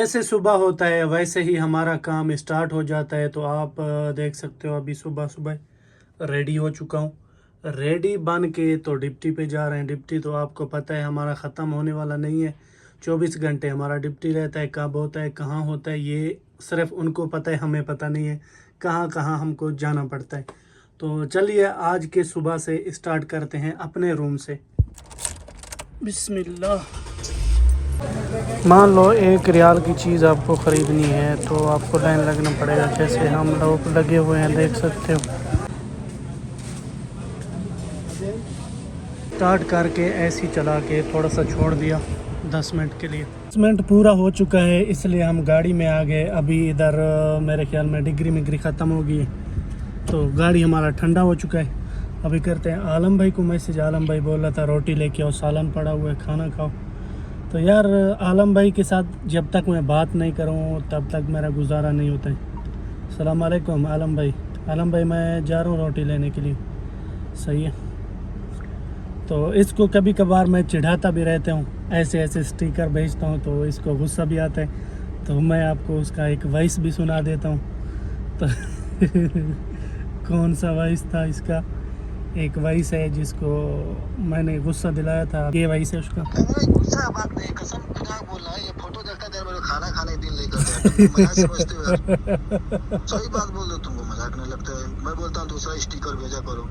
जैसे सुबह होता है वैसे ही हमारा काम स्टार्ट हो जाता है। तो आप देख सकते हो अभी सुबह सुबह रेडी हो चुका हूँ। रेडी बन के तो डिप्टी पे जा रहे हैं। डिप्टी तो आपको पता है हमारा ख़त्म होने वाला नहीं है। 24 घंटे हमारा डिप्टी रहता है। कब होता है कहाँ होता है ये सिर्फ उनको पता है, हमें पता नहीं है कहाँ कहाँ हमको जाना पड़ता है। तो चलिए आज के सुबह से स्टार्ट करते हैं अपने रूम से। बिस्मिल्लाह। मान लो 1 रियाल की चीज़ आपको ख़रीदनी है तो आपको लाइन लगना पड़ेगा। जैसे हम लोग लगे हुए हैं देख सकते हो। स्टार्ट करके ऐसे ही चला के थोड़ा सा छोड़ दिया 10 मिनट के लिए। 10 मिनट पूरा हो चुका है इसलिए हम गाड़ी में आ गए। अभी इधर मेरे ख्याल में डिग्री ख़त्म हो गई है तो गाड़ी हमारा ठंडा हो चुका है। अभी करते हैं आलम भाई को मैसेज। आलम भाई बोल रहा था रोटी लेके आओ, सालन पड़ा हुआ है, खाना खाओ। तो यार आलम भाई के साथ जब तक मैं बात नहीं करूं तब तक मेरा गुजारा नहीं होता है। सलाम अलैकुम आलम भाई। आलम भाई मैं जा रहा हूं रोटी लेने के लिए, सही है। तो इसको कभी कभार मैं चिढ़ाता भी रहता हूं, ऐसे ऐसे स्टिकर भेजता हूं तो इसको गुस्सा भी आता है। तो मैं आपको उसका एक वॉइस भी सुना देता हूं। तो कौन सा वॉइस था इसका? एक वॉइस है जिसको मैंने गुस्सा दिलाया था, ये वॉइस है उसका। गुस्सा बात नहीं, कसम खुदा बोल रहा है। ये फोटो देखता है मेरे खाना खाने दिन लेकर तुम मजाक समझते हो यार। सही बात बोल रहे हो, तुमको मजाक नहीं लगता है। मैं बोलता हूँ दूसरा स्टिकर भेजा करो।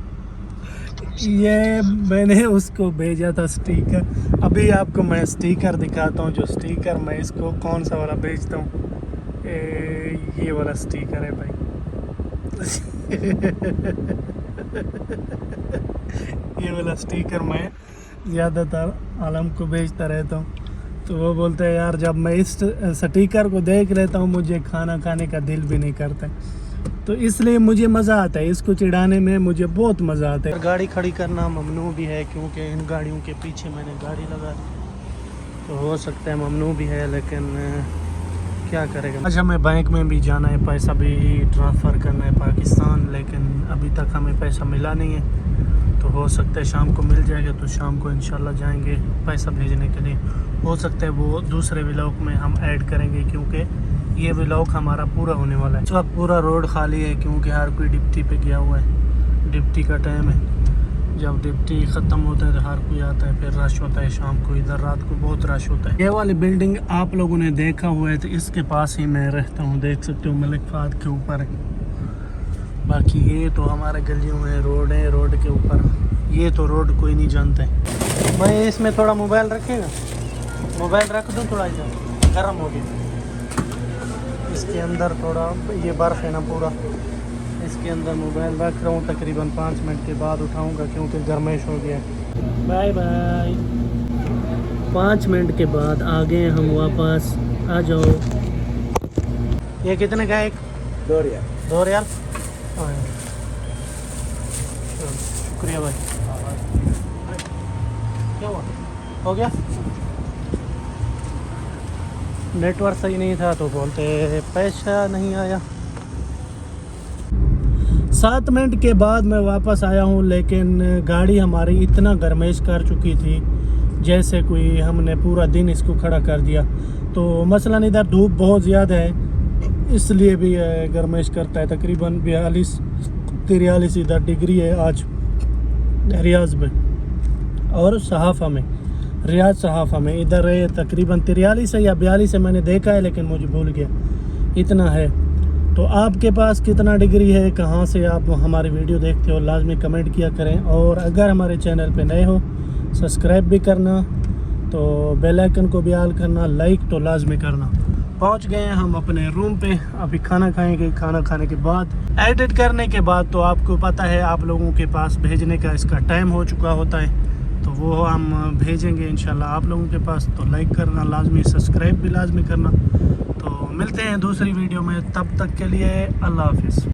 ये मैंने उसको भेजा था स्टिकर। अभी आपको मैं स्टिकर दिखाता हूँ। जो स्टिकर मैं इसको कौन सा वाला भेजता हूँ, ये वाला स्टिकर है भाई। ये वाला स्टिकर मैं ज़्यादातर आलम को भेजता रहता हूँ। तो वो बोलते हैं यार जब मैं इस स्टिकर को देख लेता हूँ मुझे खाना खाने का दिल भी नहीं करता। तो इसलिए मुझे मज़ा आता है इसको चिढ़ाने में, मुझे बहुत मज़ा आता है। गाड़ी खड़ी करना ममनू भी है क्योंकि इन गाड़ियों के पीछे मैंने गाड़ी लगा दी। तो हो सकता है ममनू भी है लेकिन क्या करेगा। आज हमें बैंक में भी जाना है, पैसा भी ट्रांसफ़र करना है पाकिस्तान, लेकिन अभी तक हमें पैसा मिला नहीं है। तो हो सकता है शाम को मिल जाएगा तो शाम को इंशाल्लाह जाएंगे पैसा भेजने के लिए। हो सकता है वो दूसरे व्लॉग में हम ऐड करेंगे क्योंकि ये व्लॉग हमारा पूरा होने वाला है। इस वक्त पूरा रोड खाली है क्योंकि हर कोई डिप्टी पे गया हुआ है। डिप्टी का टाइम है, जब डिप्टी ख़त्म होता है तो हर कोई आता है, फिर रश होता है शाम को। इधर रात को बहुत रश होता है। ये वाली बिल्डिंग आप लोगों ने देखा हुआ है तो इसके पास ही मैं रहता हूँ, देख सकते हो मलिक फाद के ऊपर है। बाकी ये तो हमारे गलियों में रोड है, रोड के ऊपर ये तो रोड कोई नहीं जानता है। भाई इसमें थोड़ा मोबाइल रखेगा, मोबाइल रख दो, थोड़ा इधर गर्म हो गया। इसके अंदर थोड़ा ये बर्फ़ है ना पूरा, इसके अंदर मोबाइल रख रहा हूँ। तकरीबन 5 मिनट के बाद उठाऊँगा क्योंकि गर्माइश हो गया। Bye bye. 5 मिनट के बाद आ गए हम वापस। आ जाओ। ये कितने का है? एक 2 रियाल। 2 रियाल। शुक्रिया भाई। क्या हुआ? हो गया? नेटवर्क सही नहीं था तो बोलते पैसा नहीं आया। 7 मिनट के बाद मैं वापस आया हूँ लेकिन गाड़ी हमारी इतना गर्मेश कर चुकी थी जैसे कोई हमने पूरा दिन इसको खड़ा कर दिया। तो मसलन इधर धूप बहुत ज़्यादा है इसलिए भी गर्मेश करता है। तकरीबन 42-43 इधर डिग्री है आज रियाज में और सहाफ़ा में, रियाज सहाफ़ा में। इधर है तकरीबन 43 है या 42 है, मैंने देखा है लेकिन मुझे भूल गया, इतना है। तो आपके पास कितना डिग्री है, कहाँ से आप हमारी वीडियो देखते हो, लाजमी कमेंट किया करें। और अगर हमारे चैनल पे नए हो सब्सक्राइब भी करना, तो बेल आइकन को भी ऑल करना, लाइक तो लाजमी करना। पहुंच गए हैं हम अपने रूम पे। अभी खाना खाएंगे, खाना खाने के बाद एडिट करने के बाद तो आपको पता है आप लोगों के पास भेजने का इसका टाइम हो चुका होता है तो वो हम भेजेंगे इंशाल्लाह आप लोगों के पास। तो लाइक करना लाजमी, सब्सक्राइब भी लाजमी करना। तो मिलते हैं दूसरी वीडियो में, तब तक के लिए अल्लाह हाफिज़।